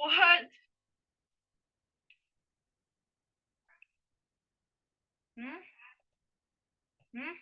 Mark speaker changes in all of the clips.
Speaker 1: What? Hmm? Hmm?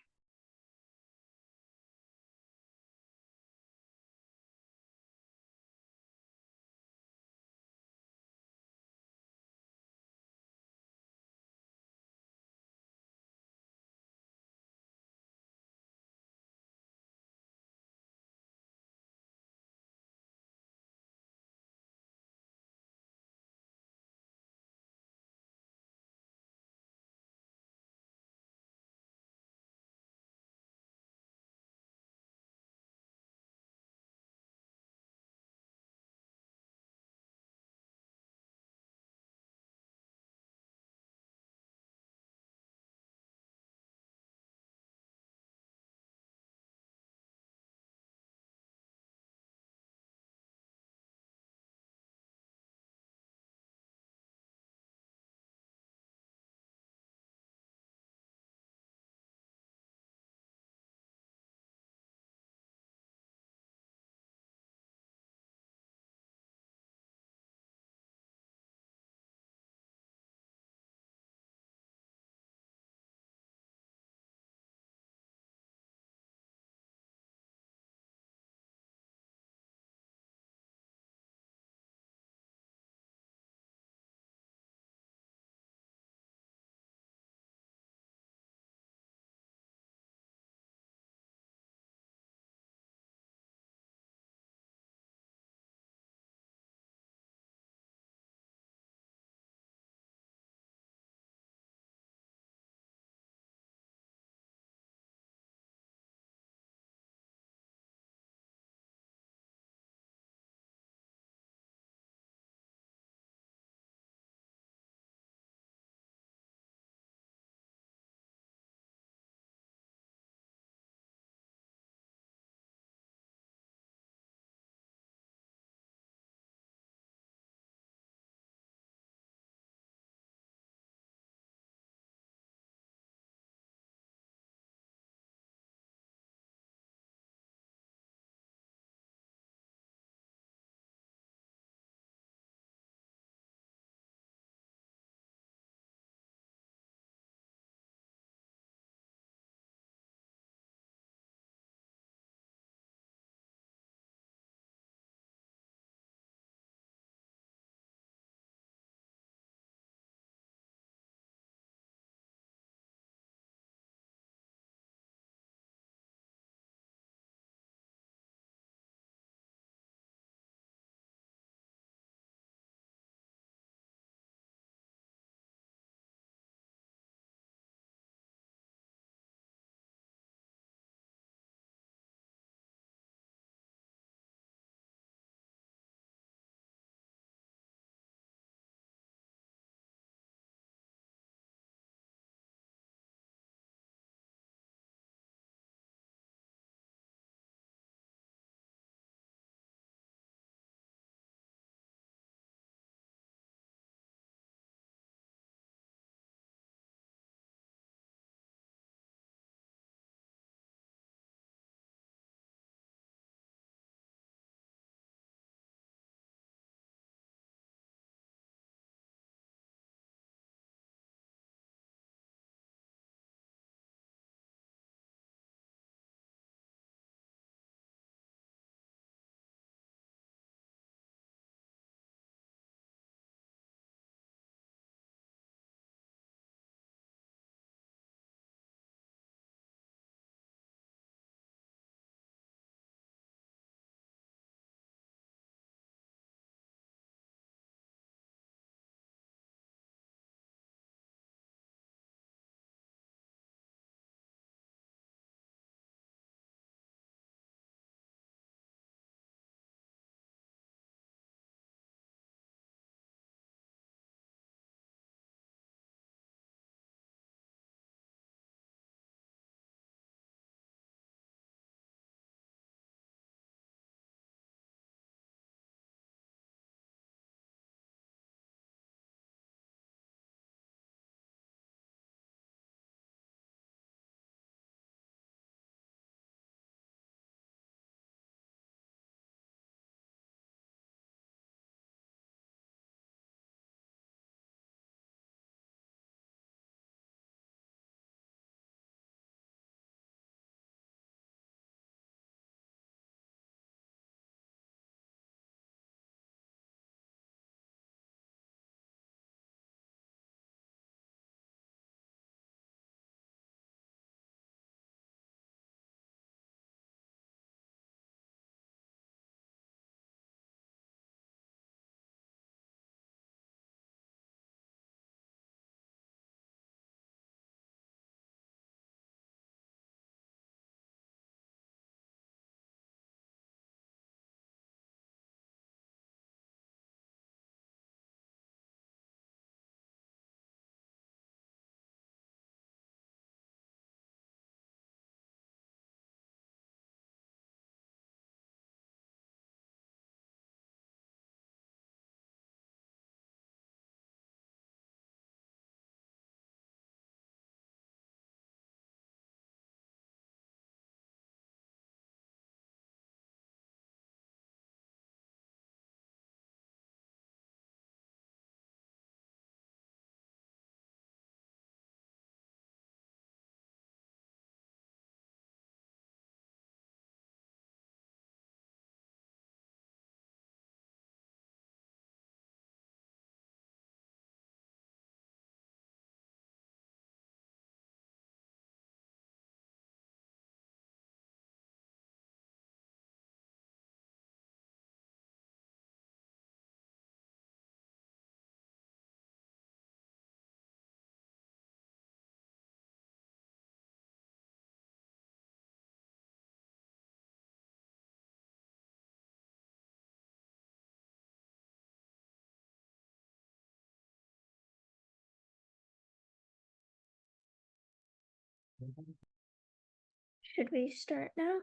Speaker 2: Should we start now?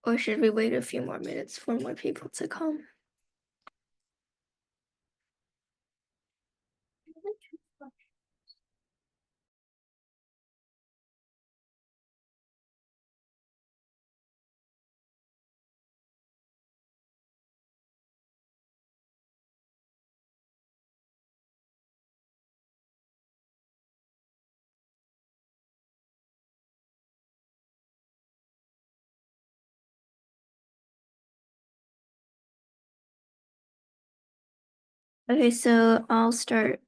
Speaker 2: Or should we wait a few more minutes for more people to come? Okay, so I'll start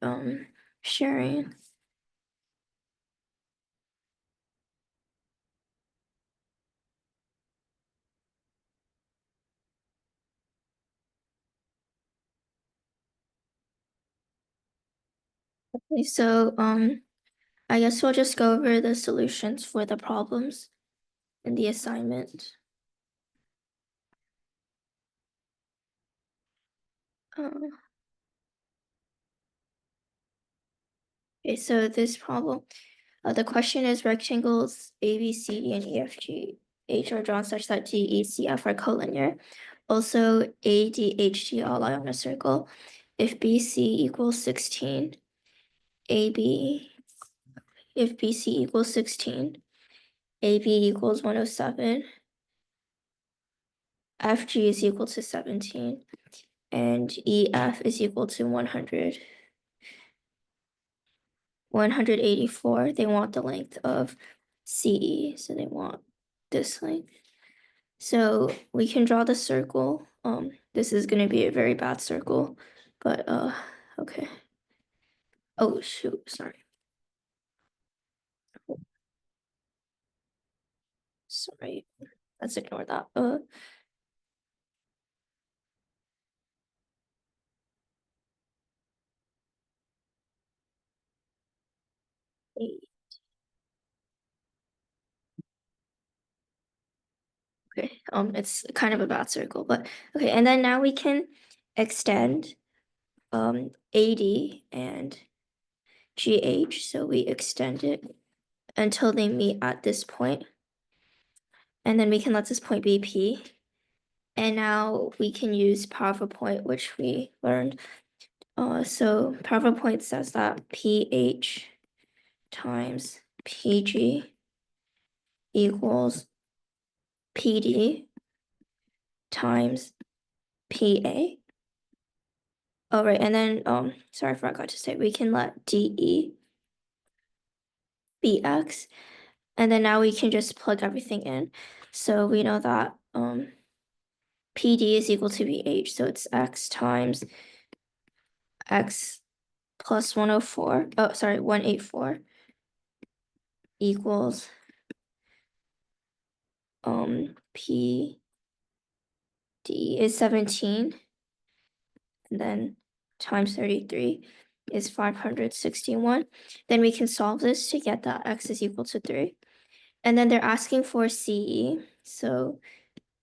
Speaker 2: sharing. Okay, so I guess we'll just go over the solutions for the problems in the assignment. Okay, so this problem, the question is rectangles A, B, C, D, and E, F, G, H are drawn such that D, E, C, F are collinear. Also, A, D, H, G all lie on a circle. If BC equals 16, AB, if BC equals 16, AB equals 107, FG is equal to 17, and EF is equal to 100. 184, they want the length of CE, so they want this length. So we can draw the circle. This is gonna be a very bad circle, but okay. Oh shoot, sorry. Sorry, let's ignore that. Okay, it's kind of a bad circle, but okay, and then now we can extend AD and GH, so we extend it until they meet at this point. And then we can let this point be P. And now we can use power of a point, which we learned. So power of a point says that PH times PG equals PD times PA. Oh, right, and then, sorry, I forgot to say, we can let DE be X, and then now we can just plug everything in. So we know that, PD is equal to BH, so it's X times X plus 104, oh, sorry, 184 equals, PD is 17, and then times 33 is 561. Then we can solve this to get that X is equal to 3. And then they're asking for CE. So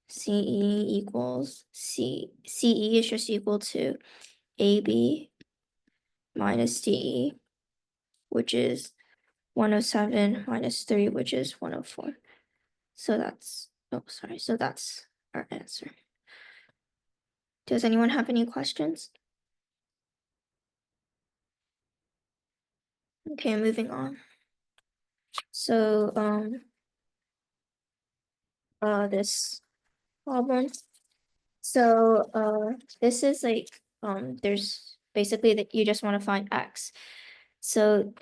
Speaker 2: CE equals CE is just equal to AB minus DE, which is 107 minus 3, which is 104. So that's, oh, sorry. So that's our answer. Does anyone have any questions? Okay, moving on. So, this problem. So, this is like, there's basically that you just want to find X. So,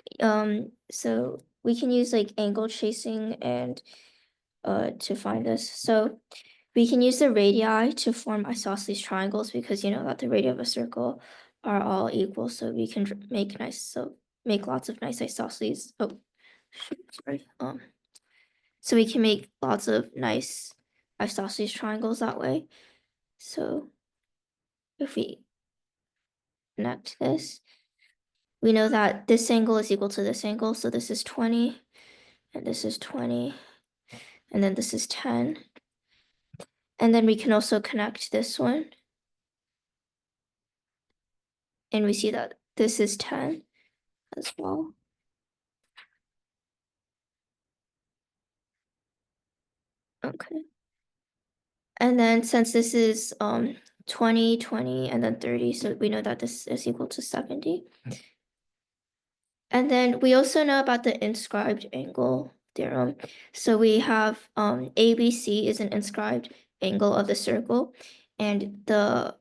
Speaker 2: so we can use like angle chasing and to find this. So we can use the radii to form isosceles triangles because you know that the radii of a circle are all equal. So we can make lots of nice isosceles. Oh, shoot, sorry. So we can make lots of nice isosceles triangles that way. So if we connect this, we know that this angle is equal to this angle. So this is 20 and this is 20 and then this is 10. And then we can also connect this one. And we see that this is 10 as well. Okay. And then since this is 20, 20, and then 30, so we know that this is equal to 70. And then we also know about the inscribed angle theorem. So we have ABC is an inscribed angle of the circle, and the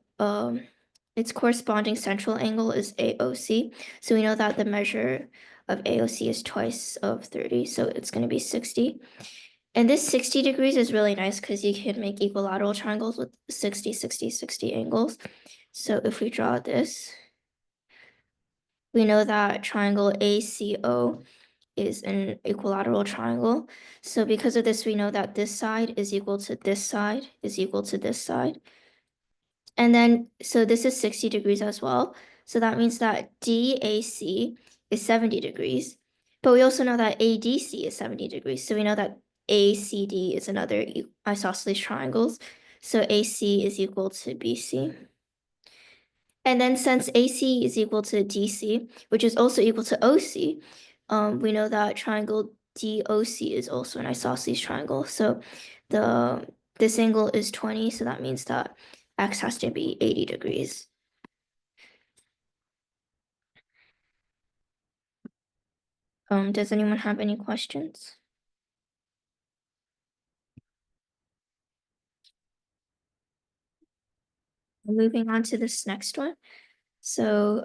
Speaker 2: its corresponding central angle is AOC. So we know that the measure of AOC is twice of 30, so it's going to be 60. And this 60 degrees is really nice because you can make equilateral triangles with 60, 60, 60 angles. So if we draw this, we know that triangle ACO is an equilateral triangle. So because of this, we know that this side is equal to this side is equal to this side. And then, so this is 60 degrees as well. So that means that DAC is 70 degrees. But we also know that ADC is 70 degrees. So we know that ACD is another isosceles triangles. So AC is equal to BC. And then since AC is equal to DC, which is also equal to OC, we know that triangle DOC is also an isosceles triangle. So this angle is 20, so that means that x has to be 80 degrees. Does anyone have any questions? Moving on to this next one. So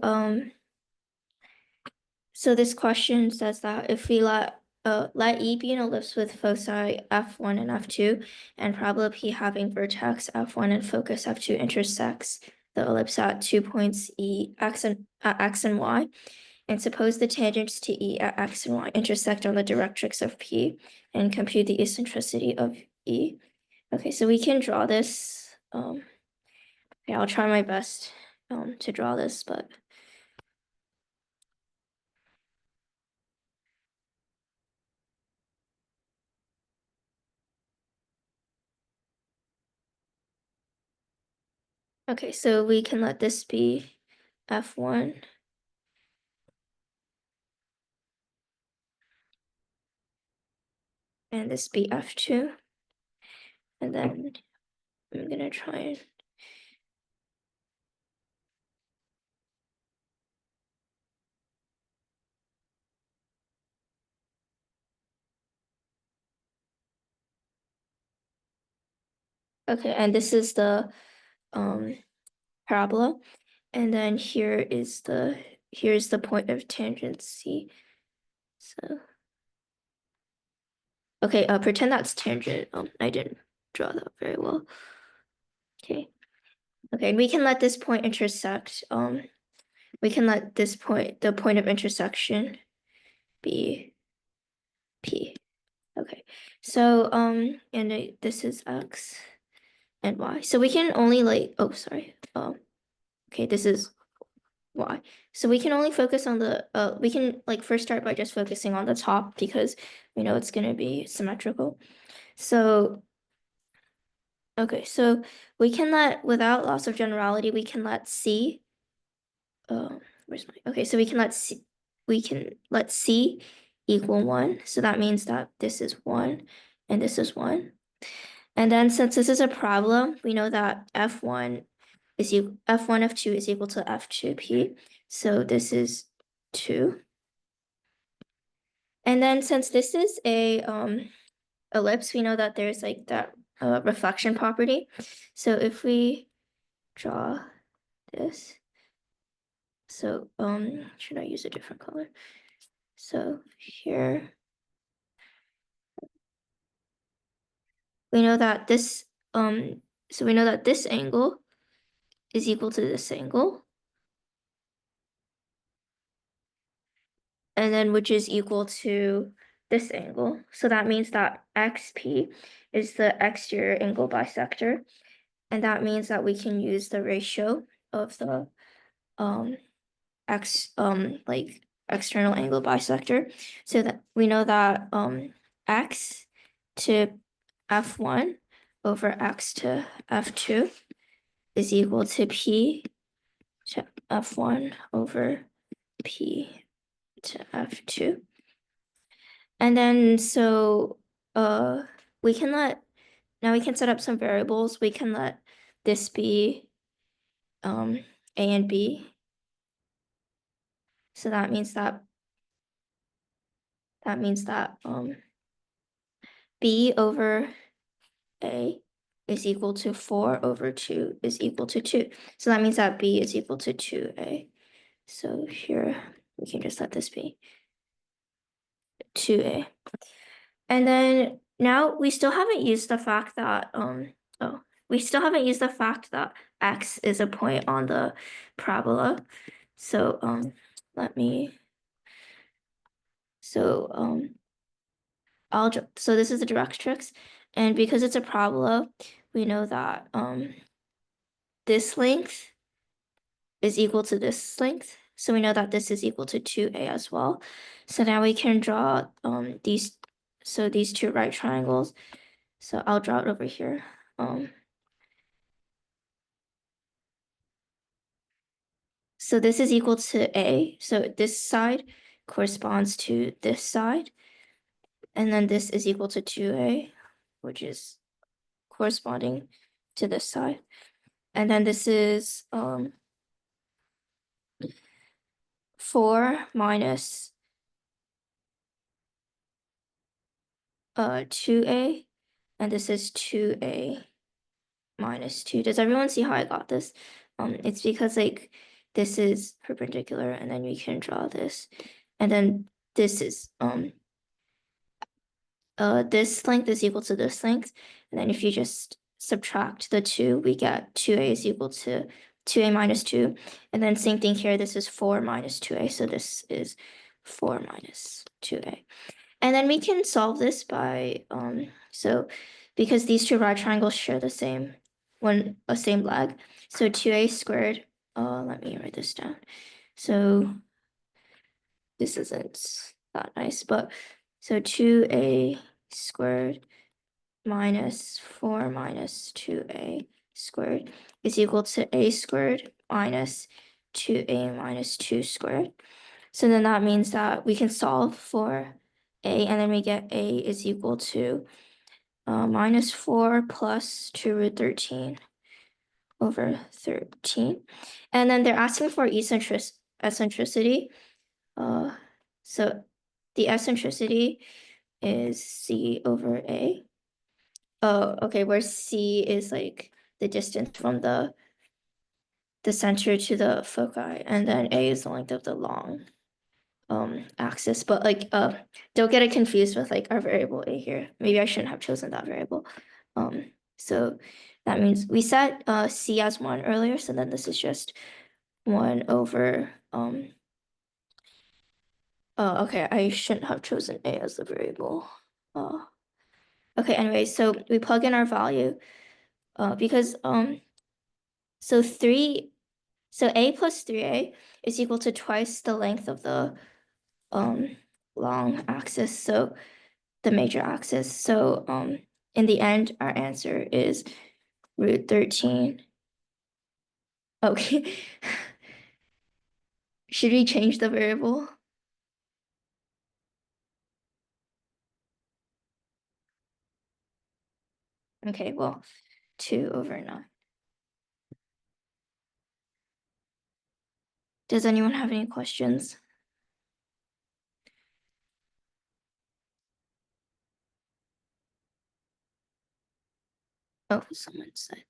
Speaker 2: this question says that if we let E be an ellipse with foci F1 and F2, and parabola P having vertex F1 and focus F2 intersects the ellipse at 2 points X and Y, and suppose the tangents to E at X and Y intersect on the directrix of P, and compute the eccentricity of E. Okay, so we can draw this. Okay, I'll try my best to draw this, but okay, so we can let this be F1. And this be F2. And then I'm gonna try and okay, and this is the parabola. And then here's the point of tangent C. So okay, pretend that's tangent. I didn't draw that very well. Okay. Okay, we can let this point intersect. We can let this point, the point of intersection, be P. Okay. So and this is X and Y. So we can only like, oh sorry. Okay, this is Y. So we can only focus on the we can like first start by just focusing on the top because we know it's gonna be symmetrical. So okay, so we can let without loss of generality, we can let C where's my okay, so we can let C equal 1. So that means that this is 1 and this is 1. And then since this is a problem, we know that F1 F1 F2 is equal to F2P. So this is 2. And then since this is a ellipse, we know that there's like that reflection property. So if we draw this, so should I use a different color? So here we know that this so we know that this angle is equal to this angle, and then which is equal to this angle. So that means that XP is the exterior angle bisector. And that means that we can use the ratio of the like external angle bisector. So that we know that X to F1 over X to F2 is equal to P to F1 over P to F2. And then so we can let now we can set up some variables. We can let this be A and B. So that means that B over A is equal to 4 over 2 is equal to 2. So that means that B is equal to 2A. So here we can just let this be 2A. And then now we still haven't used the fact that x is a point on the parabola. So let me so this is the directrix, and because it's a parabola, we know that this length is equal to this length. So we know that this is equal to 2A as well. So now we can draw these two right triangles. So I'll draw it over here. So this is equal to A. So this side corresponds to this side. And then this is equal to 2A, which is corresponding to this side. And then this is 4 minus 2A, and this is 2A minus 2. Does everyone see how I got this? It's because like this is perpendicular, and then we can draw this, and then this is this length is equal to this length, and then if you just subtract the 2, we get 2A is equal to 2A minus 2, and then same thing here, this is 4 minus 2A, so this is 4 minus 2A. And then we can solve this by, so because these two right triangles share the same same leg, so 2A squared, let me write this down. So this isn't that nice, but so 2A squared minus 4 minus 2A squared is equal to A squared minus 2A minus 2 squared. So then that means that we can solve for A, and then we get A is equal to minus 4 plus 2 root 13 over 13. And then they're asking for eccentricity. So the eccentricity is C over A. Oh, okay, where C is like the distance from the center to the foci, and then A is the length of the long axis. But like don't get it confused with like our variable A here. Maybe I shouldn't have chosen that variable. So that means we set C as 1 earlier, so then this is just 1 over okay, I shouldn't have chosen A as the variable. Okay, anyway, so we plug in our value because so A plus 3A is equal to twice the length of the long axis, so the major axis. So in the end, our answer is root 13. Okay. Should we change the variable? Okay, well, 2 over 9. Does anyone have any questions? Oh, someone said.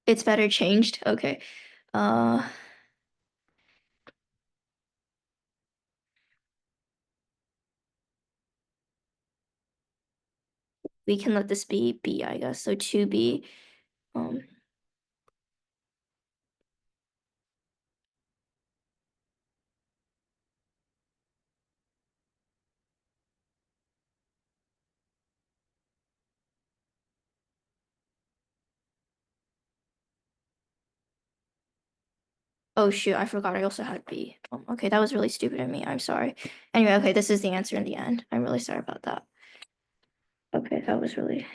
Speaker 2: It's better changed? Okay. We can let this be B, I guess. So 2B. Oh shoot, I forgot I also had B. Okay, that was really stupid of me. I'm sorry. Anyway, okay, this is the answer in the end. I'm really sorry about that. Okay, that was really.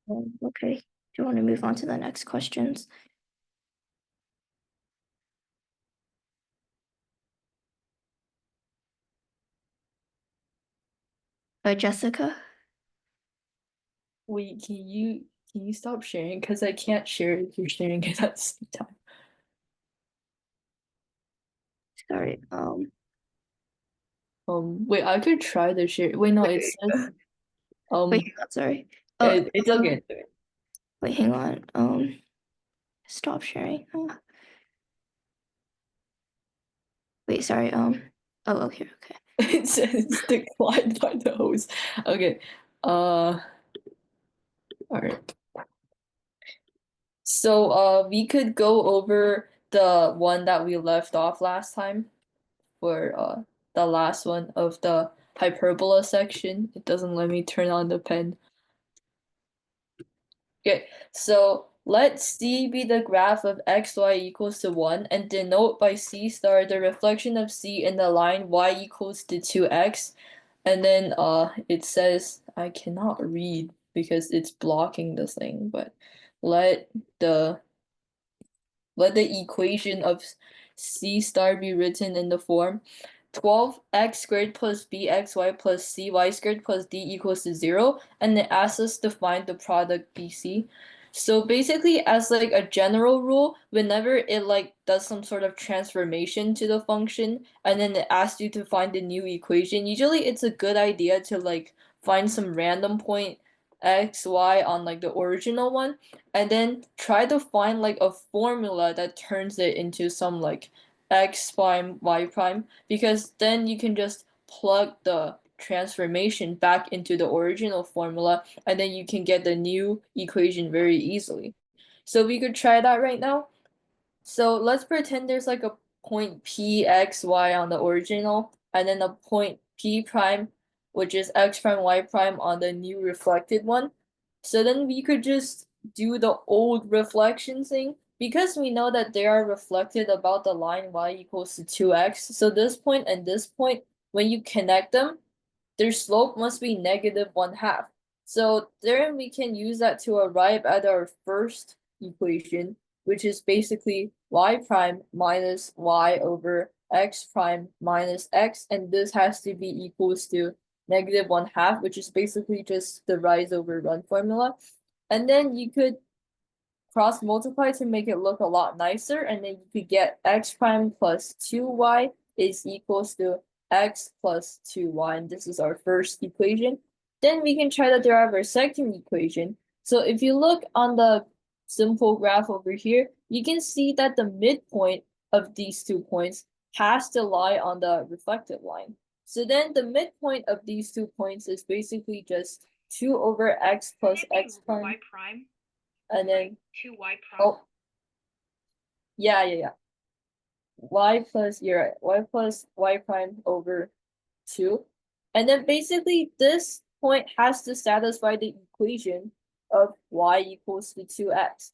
Speaker 2: Okay. Do you want to move on to the next questions? Jessica.
Speaker 3: Wait, can you stop sharing? Because I can't share if you're sharing it at the same time.
Speaker 2: Sorry.
Speaker 3: Wait, I could try to share. Wait, no, it says
Speaker 2: Wait, hang on, sorry.
Speaker 3: it's okay.
Speaker 2: Wait, hang on. Stop sharing. Wait, sorry. Oh, okay, okay.
Speaker 3: It says declined by the host. Okay. All right. So we could go over the one that we left off last time for the last one of the hyperbola section. It doesn't let me turn on the pen. Okay, so let C be the graph of xy equals to 1 and denote by C star the reflection of C in the line y equals to 2x. And then it says, I cannot read because it's blocking the thing, but let the let the equation of C star be written in the form 12x squared plus bxy plus cy squared plus d equals to 0, and it asks us to find the product bc. So basically, as like a general rule, whenever it like does some sort of transformation to the function and then it asks you to find a new equation, usually it's a good idea to like find some random point x, y on like the original one and then try to find like a formula that turns it into some like x prime, y prime, because then you can just plug the transformation back into the original formula and then you can get the new equation very easily. So we could try that right now. So let's pretend there's like a point P, X, Y on the original, and then a point P prime, which is X prime, Y prime on the new reflected one. So then we could just do the old reflection thing because we know that they are reflected about the line Y equals to 2x. So this point and this point, when you connect them, their slope must be negative 1/2. So then we can use that to arrive at our first equation, which is basically y prime minus y over x prime minus x, and this has to be equals to negative 1/2, which is basically just the rise over run formula. And then you could cross multiply to make it look a lot nicer, and then you could get x prime plus 2y is equals to x plus 2y, and this is our first equation. Then we can try to derive our second equation. So if you look on the simple graph over here, you can see that the midpoint of these 2 points has to lie on the reflected line. So then the midpoint of these 2 points is basically just 2 over x plus x prime.
Speaker 1: Y prime.
Speaker 3: And then
Speaker 1: 2y prime.
Speaker 3: oh yeah. Y plus you're right. Y plus y prime over 2. And then basically this point has to satisfy the equation of y equals to 2x.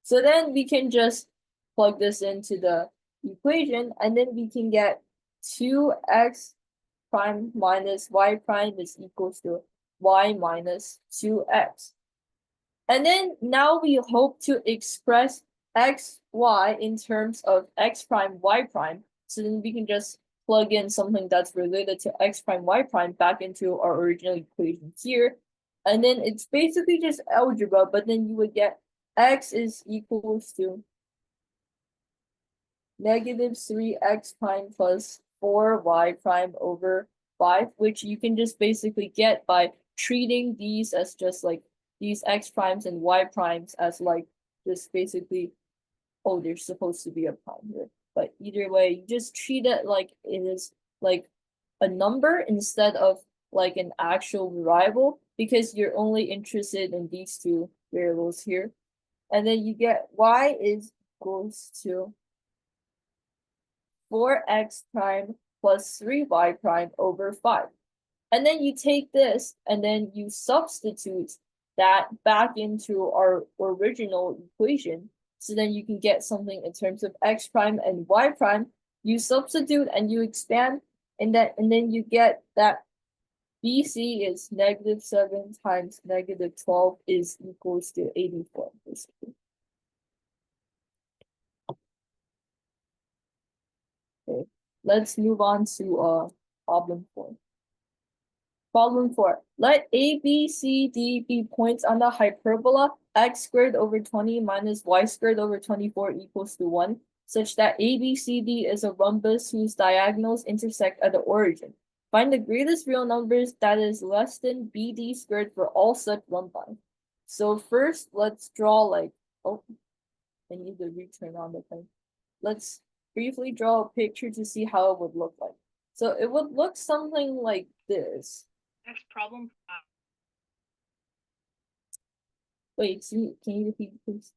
Speaker 3: So then we can just plug this into the equation and then we can get 2x prime minus y prime is equals to y minus 2x. And then now we hope to express x, y in terms of x prime, y prime. So then we can just plug in something that's related to x prime, y prime back into our original equation here. And then it's basically just algebra, but then you would get x is equals to negative 3x prime plus 4y prime over 5, which you can just basically get by treating these as just like these x primes and y primes as like just basically, oh, there's supposed to be a prime here. But either way, you just treat it like it is like a number instead of like an actual variable because you're only interested in these two variables here. And then you get y is equals to 4x prime plus 3y prime over 5. And then you take this and then you substitute that back into our original equation. So then you can get something in terms of x prime and y prime. You substitute and you expand, and then you get that BC is negative 7 times negative 12 is equals to 84, basically. Okay, let's move on to problem 4. Problem 4. Let A, B, C, D be points on the hyperbola x squared over 20 minus y squared over 24 equals to 1, such that ABCD is a rhombus whose diagonals intersect at the origin. Find the greatest real numbers that is less than BD squared for all such rhombi. So first, let's draw like, oh, I need to return on the thing. Let's briefly draw a picture to see how it would look like. So it would look something like this.
Speaker 1: That's problem 5.
Speaker 3: Wait, can you repeat, please?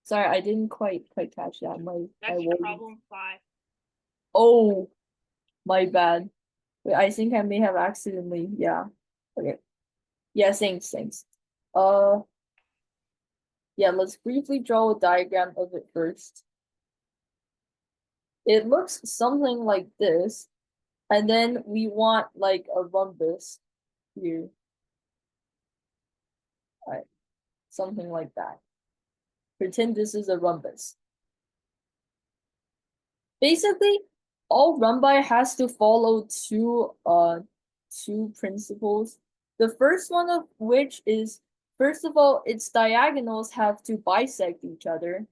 Speaker 3: Sorry, I didn't quite catch that.
Speaker 1: That's problem 5.
Speaker 3: Oh, my bad. Wait, I think I may have accidentally, yeah. Okay. Yeah, thanks. Yeah, let's briefly draw a diagram of it first. It looks something like this, and then we want like a rhombus here. All right, something like that. Pretend this is a rhombus. Basically, all rhombi has to follow two principles. The first one of which is, first of all, its diagonals have to bisect each other.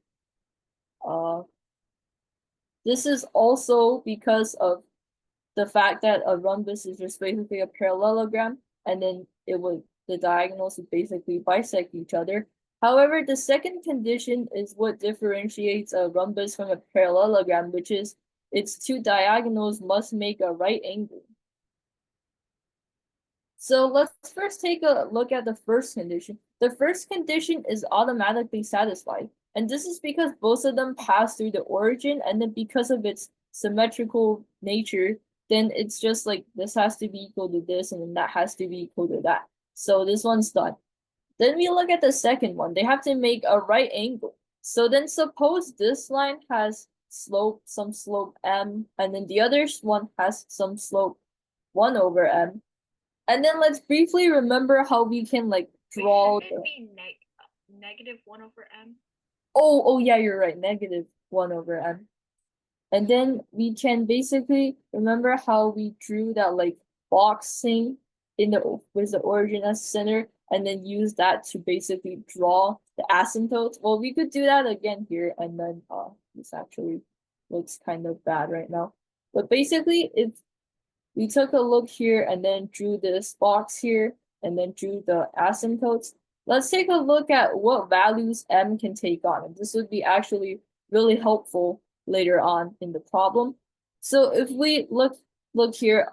Speaker 3: This is also because of the fact that a rhombus is just basically a parallelogram, and then the diagonals would basically bisect each other. However, the second condition is what differentiates a rhombus from a parallelogram, which is its two diagonals must make a right angle. So let's first take a look at the first condition. The first condition is automatically satisfied, and this is because both of them pass through the origin, and then because of its symmetrical nature, then it's just like this has to be equal to this, and then that has to be equal to that. So this one's done. Then we look at the second one. They have to make a right angle. So then suppose this line has some slope m, and then the other one has some slope 1 over m. And then let's briefly remember how we can like draw.
Speaker 1: Wait, shouldn't it be negative 1 over m?
Speaker 3: Oh yeah, you're right. Negative 1 over m. And then we can basically remember how we drew that like box thing with the origin as center, and then use that to basically draw the asymptotes. Well, we could do that again here, and then this actually looks kind of bad right now. But basically, if we took a look here and then drew this box here and then drew the asymptotes, let's take a look at what values m can take on. And this would be actually really helpful later on in the problem. So if we look here,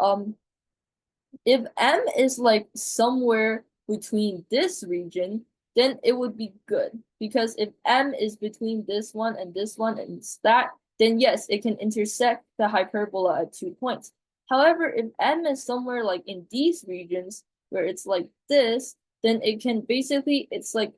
Speaker 3: if m is like somewhere between this region, then it would be good, because if m is between this one and it's that, then yes, it can intersect the hyperbola at 2 points. However, if m is somewhere like in these regions where it's like this, then it can basically, it's like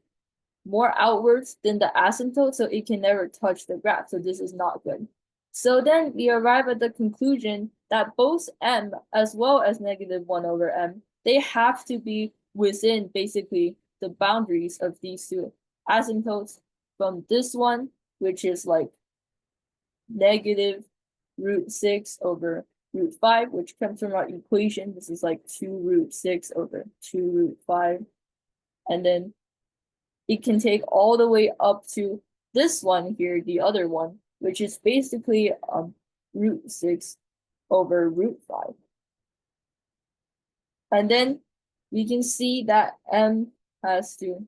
Speaker 3: more outwards than the asymptote, so it can never touch the graph. So this is not good. So then we arrive at the conclusion that both m as well as negative 1 over m, they have to be within basically the boundaries of these two asymptotes from this one, which is like negative root 6 over root 5, which comes from our equation. This is like 2 root 6 over 2 root 5. And then it can take all the way up to this one here, the other one, which is basically root 6 over root 5. And then we can see that m has to,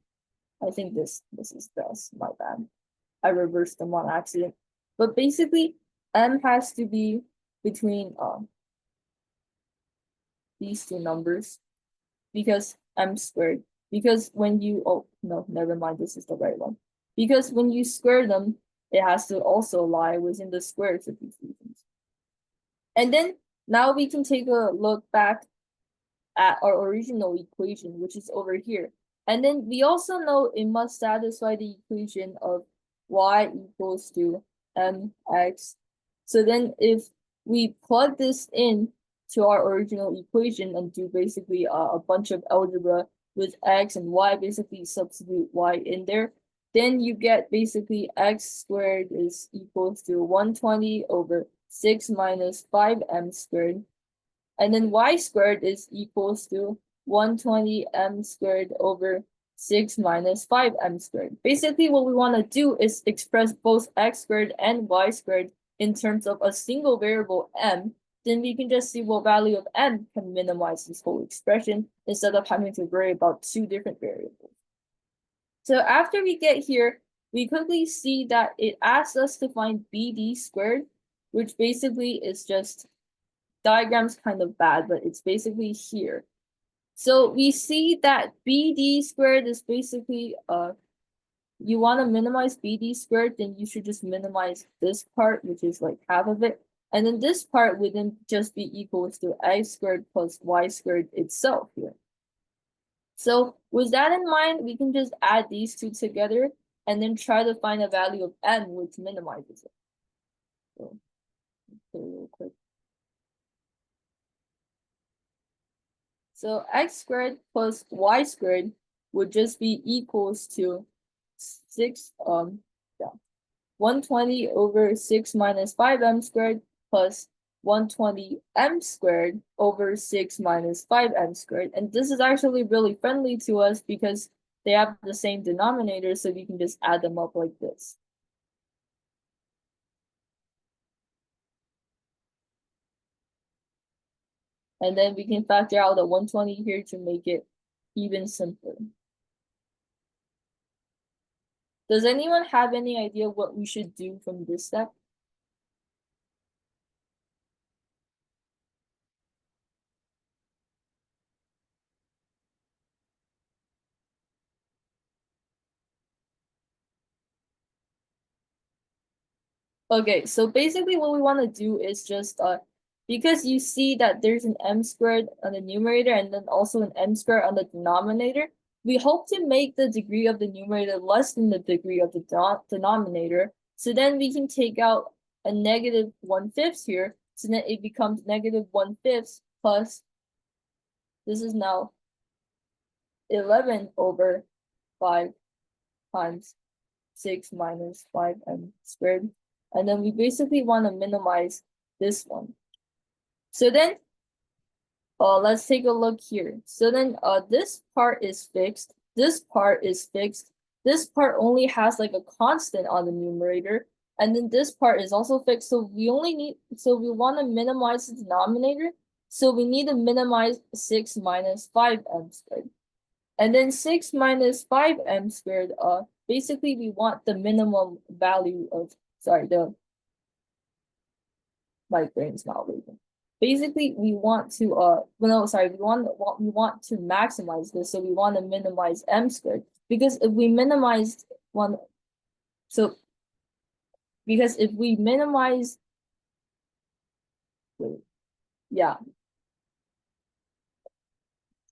Speaker 3: I think this is best, my bad. I reversed them on accident. But basically, m has to be between these two numbers, because m squared. Because when you, oh no, never mind, this is the right one. Because when you square them, it has to also lie within the squares of these regions. And then now we can take a look back at our original equation, which is over here. And then we also know it must satisfy the equation of y equals to mx. So then if we plug this in to our original equation and do basically a bunch of algebra with x and y, basically substitute y in there, then you get basically x squared is equals to 120 over 6 minus 5m squared. And then y squared is equals to 120 m squared over 6 minus 5m squared. Basically, what we want to do is express both x squared and y squared in terms of a single variable m. Then we can just see what value of m can minimize this whole expression instead of having to worry about two different variables. So after we get here, we quickly see that it asks us to find BD squared, which basically is just diagram's kind of bad, but it's basically here. So we see that BD squared is basically you want to minimize BD squared, then you should just minimize this part, which is like half of it. And then this part would then just be equals to x squared plus y squared itself here. So with that in mind, we can just add these two together and then try to find a value of m which minimizes it. So, okay, real quick. So x squared plus y squared would just be equals to 120 over 6 minus 5m squared plus 120 m squared over 6 minus 5m squared. And this is actually really friendly to us because they have the same denominator, so we can just add them up like this. And then we can factor out the 120 here to make it even simpler. Does anyone have any idea what we should do from this step? Okay, so basically what we want to do is just because you see that there's an m squared on the numerator and then also an m squared on the denominator, we hope to make the degree of the numerator less than the degree of the denominator. So then we can take out a negative 1/5 here. So then it becomes negative 1/5 plus, this is now 11 over 5 times 6 minus 5m squared. And then we basically want to minimize this one. So then, let's take a look here. So then, this part is fixed. This part is fixed. This part only has like a constant on the numerator. And then this part is also fixed. So we want to minimize the denominator. So we need to minimize 6 minus 5m squared. And then 6 minus 5m squared, basically we want the minimum value of, my brain's not working. Basically, we want to we want to maximize this, so we want to minimize m squared. Because if we minimize wait,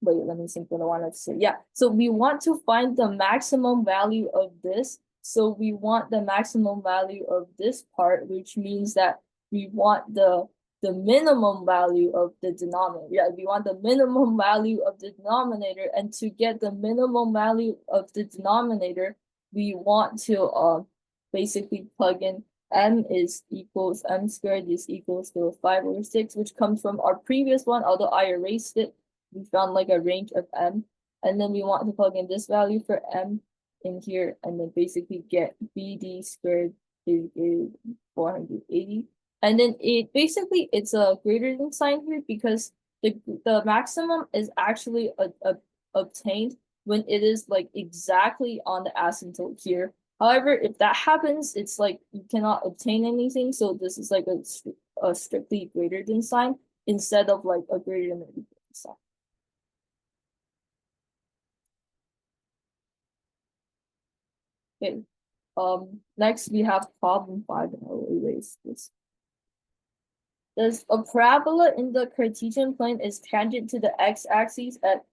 Speaker 3: let me think what I wanted to say. Yeah, so we want to find the maximum value of this. So we want the maximum value of this part, which means that we want the minimum value of the denominator. Yeah, we want the minimum value of the denominator, and to get the minimum value of the denominator, we want to basically plug in m squared is equals to 5 over 6, which comes from our previous one, although I erased it. We found like a range of m, and then we want to plug in this value for m in here, and then basically get BD squared is 480. And then it's a greater than sign here because the maximum is actually obtained when it is like exactly on the asymptote here. However, if that happens, it's like you cannot obtain anything. So this is like a strictly greater than sign instead of like a greater than or equal to sign. Okay. Next we have problem 5, and I will erase this. Does a parabola in the Cartesian plane is tangent to the x-axis at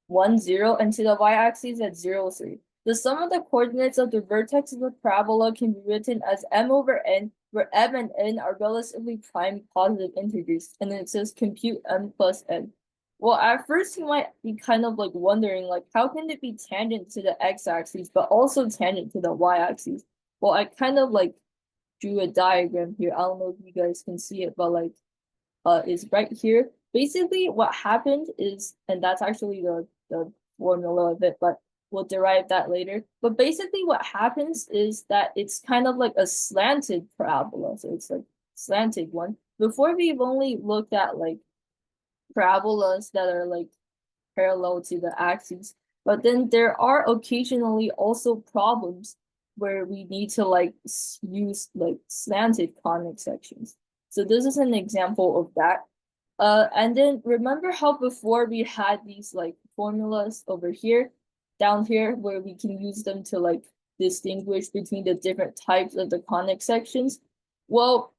Speaker 3: 1, 0 and to the y-axis at 0, 3? The sum of the coordinates of the vertex of the parabola can be written as m over n, where m and n are relatively prime positive integers, and then it says compute m plus n. Well, at first you might be kind of like wondering, like, how can it be tangent to the x-axis but also tangent to the y-axis? Well, I kind of like drew a diagram here. I don't know if you guys can see it, but like is right here. Basically what happened is, and that's actually the formula of it, but we'll derive that later. But basically what happens is that it's kind of like a slanted parabola. So it's like slanted one. Before we've only looked at like parabolas that are like parallel to the axes, but then there are occasionally also problems where we need to like use like slanted conic sections. So this is an example of that. And then remember how before we had these like formulas over here, down here, where we can use them to like distinguish between the different types of the conic sections? Well,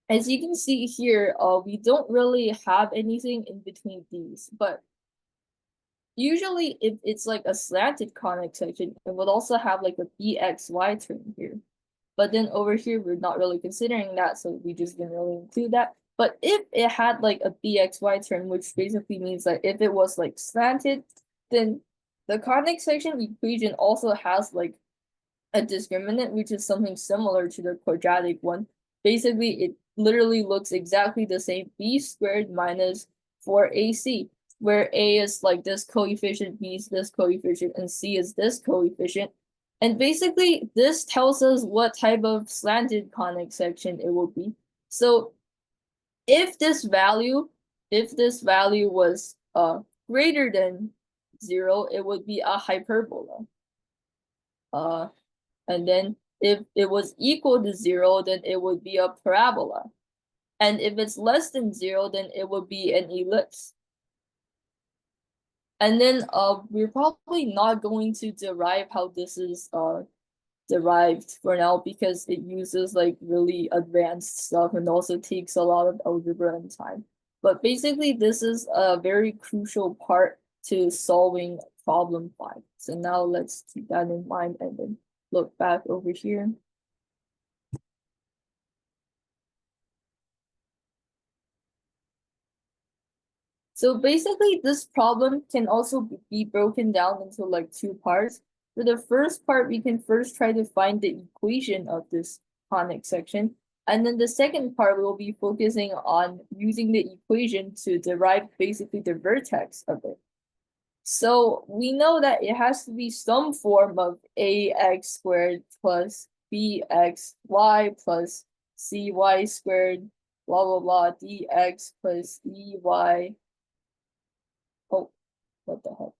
Speaker 3: as you can see here, we don't really have anything in between these, but usually if it's like a slanted conic section, it would also have like a bxy term here. But then over here, we're not really considering that, so we just didn't really include that. But if it had like a bxy term, which basically means that if it was like slanted, then the conic section equation also has like a discriminant, which is something similar to the quadratic one. Basically, it literally looks exactly the same, b squared minus 4ac, where a is like this coefficient, b is this coefficient, and c is this coefficient. And basically, this tells us what type of slanted conic section it will be. So if this value was greater than 0, it would be a hyperbola. And then if it was equal to 0, then it would be a parabola. And if it's less than 0, then it would be an ellipse. And then we're probably not going to derive how this is derived for now, because it uses like really advanced stuff and also takes a lot of algebra and time. But basically, this is a very crucial part to solving problem 5. So now let's keep that in mind and then look back over here. So basically, this problem can also be broken down into like 2 parts. For the first part, we can first try to find the equation of this conic section. And then the second part, we'll be focusing on using the equation to derive basically the vertex of it. So we know that it has to be some form of ax squared plus bxy plus cy squared, blah, blah, blah, dx plus ey. Oh, what the heck?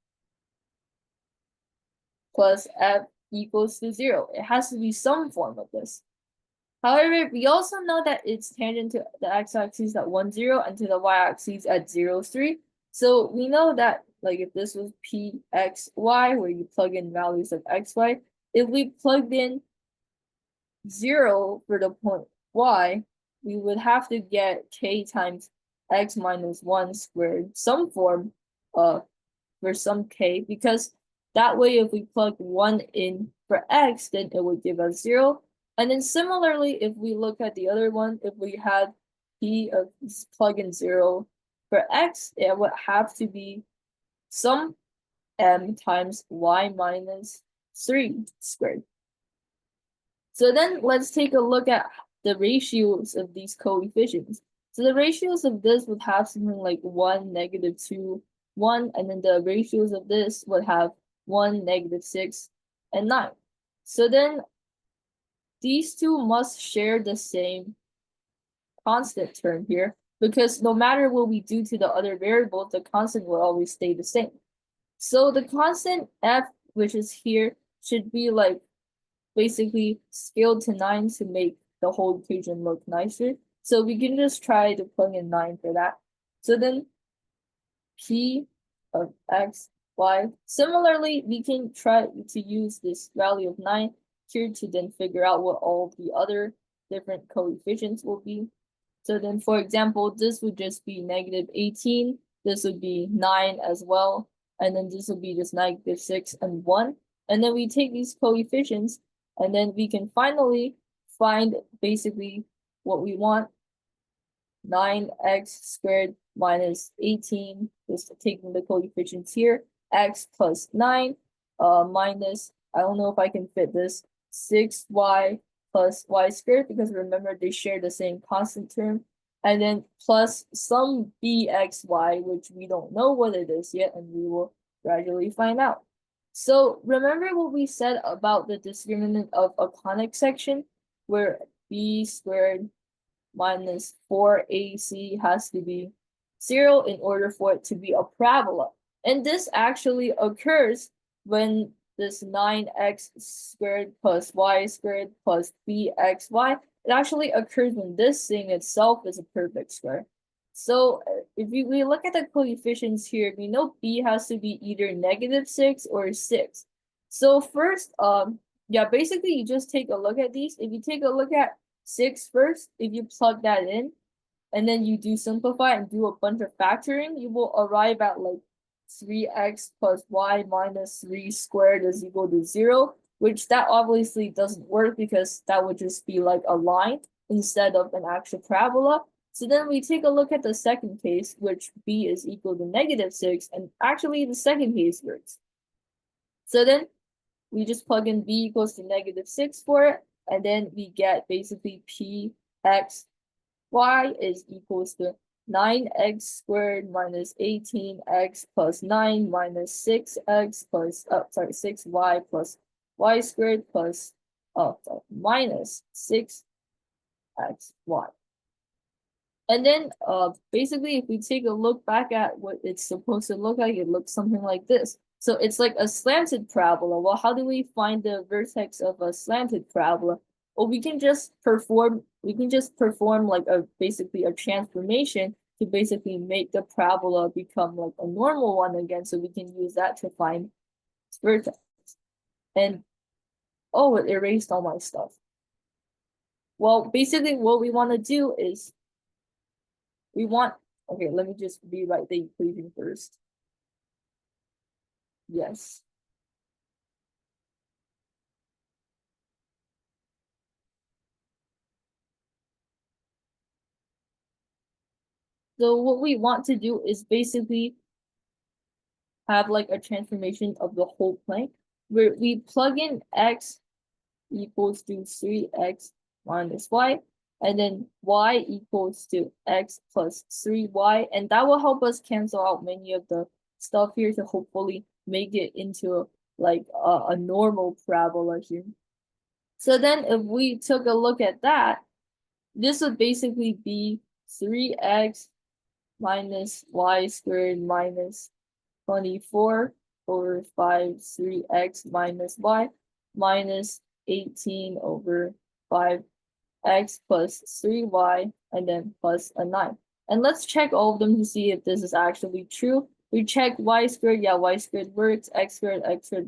Speaker 3: Plus f equals to 0. It has to be some form of this. However, we also know that it's tangent to the x-axis at 1, 0 and to the y-axis at 0, 3. So we know that like if this was pxy, where you plug in values of xy, if we plugged in 0 for the point y, we would have to get k times x minus 1 squared, some form for some k, because that way if we plug 1 in for x, then it would give us 0. And then similarly, if we look at the other one, if we had p of plug in 0 for x, it would have to be some m times y minus 3 squared. So then let's take a look at the ratios of these coefficients. So the ratios of this would have something like 1, -2, 1, and then the ratios of this would have 1, -6, and 9. So then these two must share the same constant term here, because no matter what we do to the other variables, the constant will always stay the same. So the constant f, which is here, should be like basically scaled to 9 to make the whole equation look nicer. So we can just try to plug in 9 for that. So then p of x, y. Similarly, we can try to use this value of 9 here to then figure out what all the other different coefficients will be. So then, for example, this would just be -18. This would be 9 as well. And then this would be just -6 and 1. And then we take these coefficients, and then we can finally find basically what we want. 9x squared minus 18, just taking the coefficients here, x plus 9, minus, I don't know if I can fit this, 6y plus y squared, because remember they share the same constant term, and then plus some bxy, which we don't know what it is yet, and we will gradually find out. So remember what we said about the discriminant of a conic section, where b squared minus 4ac has to be 0 in order for it to be a parabola. And this actually occurs when this 9x squared plus y squared plus bxy, it actually occurs when this thing itself is a perfect square. So if we look at the coefficients here, we know b has to be either -6 or 6. So first, yeah, basically you just take a look at these. If you take a look at 6 first, if you plug that in, and then you do simplify and do a bunch of factoring, you will arrive at like 3x plus y minus 3 squared is equal to 0, which that obviously doesn't work because that would just be like a line instead of an actual parabola. So then we take a look at the second case, which b is equal to -6, and actually the second case works. So then we just plug in b equals to -6 for it, and then we get basically px y is equals to 9x squared minus 18x plus 9 minus 6x plus, 6y plus y squared plus, minus 6xy. And then basically if we take a look back at what it's supposed to look like, it looks something like this. So it's like a slanted parabola. Well, how do we find the vertex of a slanted parabola? Well, we can just perform like basically a transformation to basically make the parabola become like a normal one again, so we can use that to find its vertex. And oh, it erased all my stuff. Well, basically what we want to do is okay, let me just rewrite the equation first. Yes. So what we want to do is basically have like a transformation of the whole plane where we plug in x equals to 3x minus y, and then y equals to x plus 3y, and that will help us cancel out many of the stuff here to hopefully make it into like a normal parabola here. So then if we took a look at that, this would basically be 3x minus y squared minus 24 over 5 3x minus y minus 18 over 5x plus 3y, and then plus a 9. And let's check all of them to see if this is actually true. We check y squared, yeah, y squared works, x squared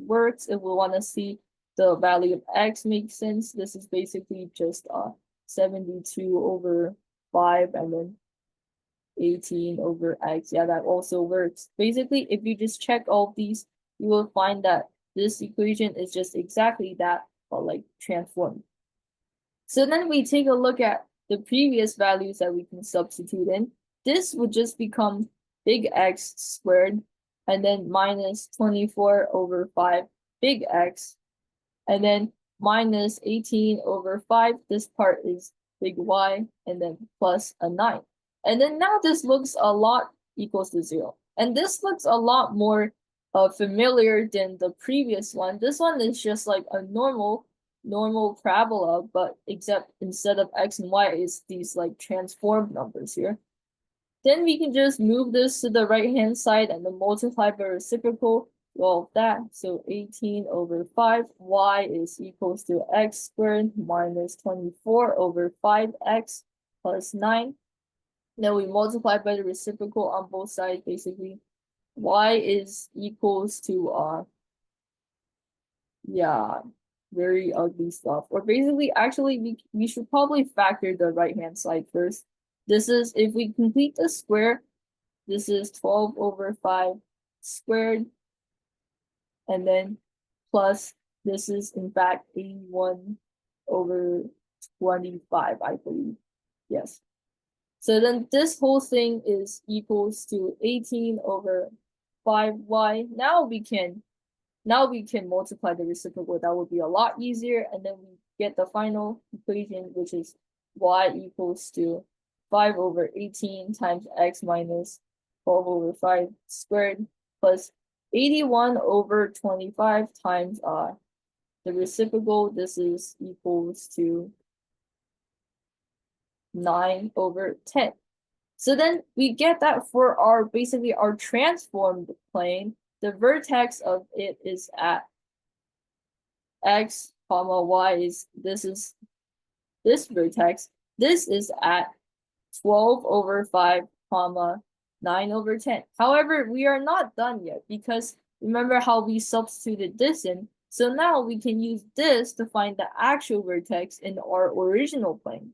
Speaker 3: works. If we want to see the value of x makes sense, this is basically just 72 over 5 and then 18 over x. Yeah, that also works. Basically, if you just check all of these, you will find that this equation is just exactly that, but like transformed. So then we take a look at the previous values that we can substitute in. This would just become big X squared, and then minus 24 over 5 big X, and then minus 18 over 5. This part is big Y, and then plus a 9. And then now this looks a lot equals to 0. And this looks a lot more familiar than the previous one. This one is just like a normal parabola, but except instead of x and y, it's these like transformed numbers here. Then we can just move this to the right-hand side and then multiply by reciprocal to all of that. So 18 over 5, y is equals to x squared minus 24 over 5x plus 9. Then we multiply by the reciprocal on both sides, basically. Y is equals to, yeah, very ugly stuff. Or basically, actually, we should probably factor the right-hand side first. This is, if we complete the square, this is 12 over 5 squared. And then plus, this is in fact 81 over 25, I believe. Yes. So then this whole thing is equals to 18 over 5y. Now we can multiply the reciprocal. That would be a lot easier. And then we get the final equation, which is y equals to 5/18 times x minus 12/5 squared plus 81/25 times the reciprocal. This is equals to 9/10. So then we get that for our basically our transformed plane, the vertex of it is at x comma y is this vertex. This is at 12/5 comma 9/10. However, we are not done yet because remember how we substituted this in. So now we can use this to find the actual vertex in our original plane.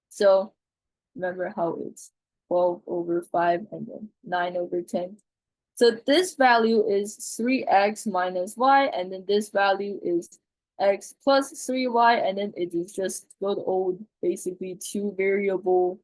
Speaker 3: So remember how it's 12/5 and then 9/10. So this value is 3x minus y, and then this value is x plus 3y, and then it is just good old, basically two variable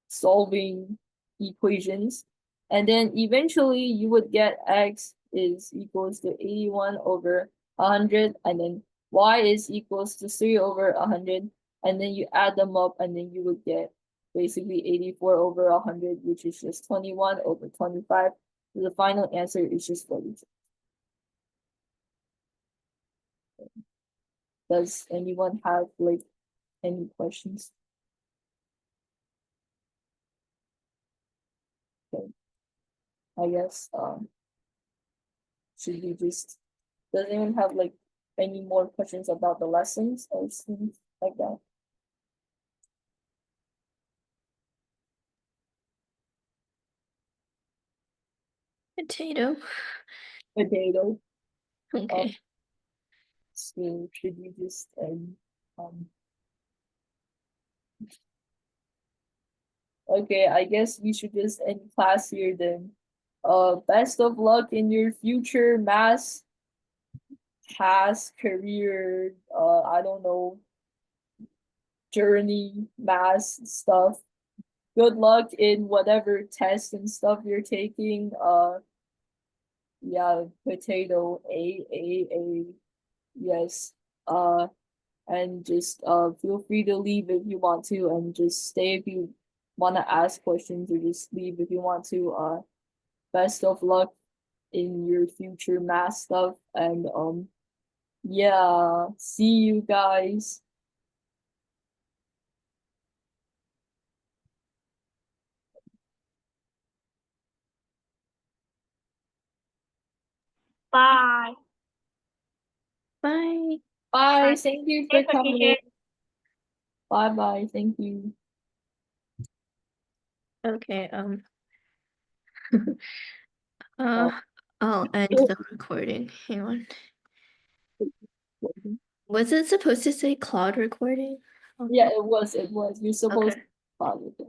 Speaker 3: solving equations. And then eventually you would get x is equals to 81/100, and then y is equals to 3/100, and then you add them up, and then you would get basically 84/100, which is just 21/25. So the final answer is just 42. Does anyone have like any questions? Okay. I guess should we just, does anyone have like any more questions about the lessons or things like that?
Speaker 2: Potato.
Speaker 3: Potato.
Speaker 2: Okay.
Speaker 3: So should we just okay, I guess we should just end class here then. Best of luck in your future math task, career, I don't know, journey, math stuff. Good luck in whatever test and stuff you're taking. Yeah, potato, A. Yes. And just feel free to leave if you want to, and just stay if you want to ask questions, or just leave if you want to. Best of luck in your future math stuff, and yeah, see you guys.
Speaker 1: Bye.
Speaker 2: Bye.
Speaker 3: Bye.
Speaker 1: Bye.
Speaker 3: Thank you for
Speaker 1: Thanks,
Speaker 3: coming.
Speaker 1: teacher.
Speaker 3: Bye. Thank you.
Speaker 2: Okay.
Speaker 3: Oh.
Speaker 2: I'll end the recording. Hang on. Was it supposed to say cloud recording?
Speaker 3: Yeah, it was. You're supposed
Speaker 2: Okay.
Speaker 3: to follow it.